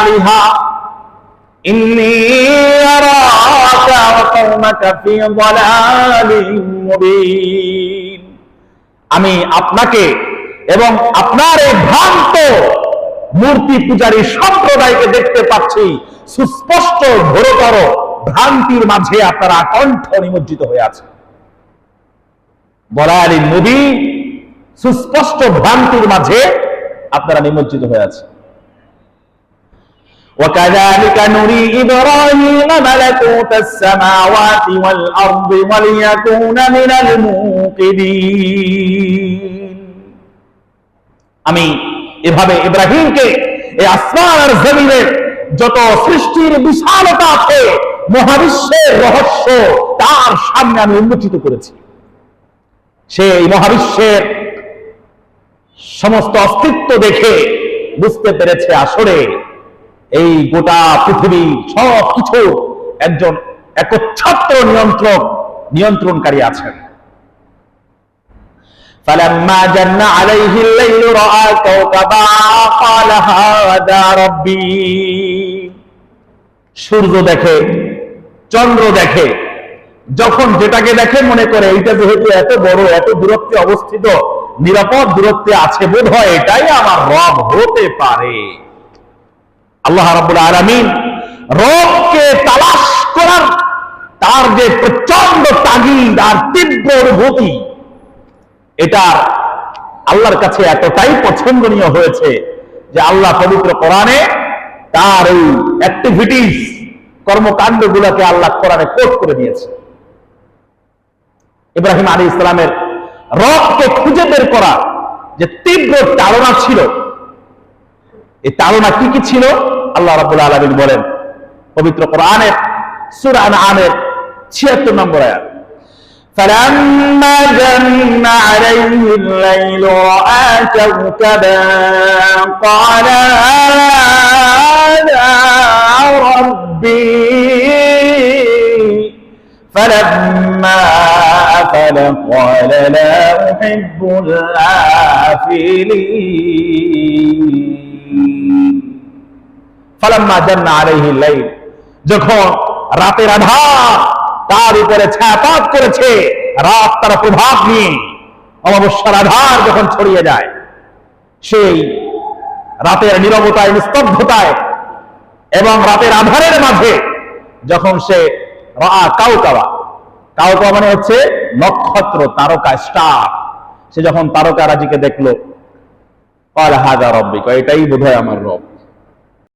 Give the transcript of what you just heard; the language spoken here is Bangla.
আলিহা ইন্নী আরাকা ওয়া কওমাকা ফী যালালিন মুবিন। আমি আপনাকে এবং আপনার এই ভ্রান্ত মূর্তি পূজারী সম্প্রদায়কে দেখতে পাচ্ছি সুস্পষ্ট ঘোরতর ভ্রান্তির মাঝে আপনারা কণ্ঠ নিমজ্জিত হয়ে আছে। যালালিন মুবিন, সুস্পষ্ট ভ্রান্তির মাঝে আপনারা নিমজ্জিত হয়ে আছে। وكذلك نري إبراهيم ملكوت السماوات والأرض وليكون من الموقنين। আমি এভাবে ইব্রাহিমকে এই আসমান আর জমিনের যত সৃষ্টির বিশালতা আছে, মহাবিশ্বের রহস্য তার সামনে আমি উন্মোচিত করেছি। সেই মহাবিশ্বের সমস্ত অস্তিত্ব দেখে বুঝতে পেরেছে আসলে এই গোটা পৃথিবী সবকিছু একজন একচ্ছত্র নিয়ন্ত্রণকারী আছেন। فلما جن عليه الليل رأى كوكبا قال هذا ربي। সূর্য দেখে, চন্দ্র দেখে, যখন যেটাকে দেখে মনে করে এইটা যেহেতু এত বড়, এত দূরত্বে অবস্থিত, নিরাপদ দূরত্বে আছে, বোধহয় এটাই আমার রব হতে পারে। আল্লাহ রাব্বুল আলামিন রবকে তালাশ করার তার যে প্রচন্ড তাগিদ আর তীব্র অনুভূতি, এটা আল্লাহর কাছে এতটাই পছন্দনীয় হয়েছে যে আল্লাহ পবিত্র কোরআনে তার এই অ্যাক্টিভিটিস, কর্মকাণ্ডগুলোকে আল্লাহ কোরআনে কোট করে দিয়েছে। ইব্রাহিম আলাইহিস সালামের রবকে খুঁজে বের করা যে তীব্র তাড়না ছিল, এই তাড়না কি কি ছিল আল্লাহ রাব্বুল আলামিন বলেন পবিত্র কোরআনের সূরা আনআমের ৭৬ নম্বর আয়াত, فلما جن عليه الليل رأى كوكبا قال هذا ربي فلما أفل قال لا أحب الآفلين। ফালাম্মা জান্না আলাইহিল লাইল, যখন রাতের আধার তার উপরে ছায়াপাত করেছে, রাত তার প্রভাব নিয়ে অমাবস্যার আধার যখন ছড়িয়ে যায়, সেই রাতের নীরবতায়, নিস্তব্ধতায় এবং রাতের আধারের মাঝে যখন সে রাআ কাওকাবা, কাওকাবা মানে হচ্ছে নক্ষত্র, তারকা, স্টার, সে যখন তারকারাজিকে দেখলো, ক্বালা হাযা রাব্বি, এটাই বোধহয় আমার রব।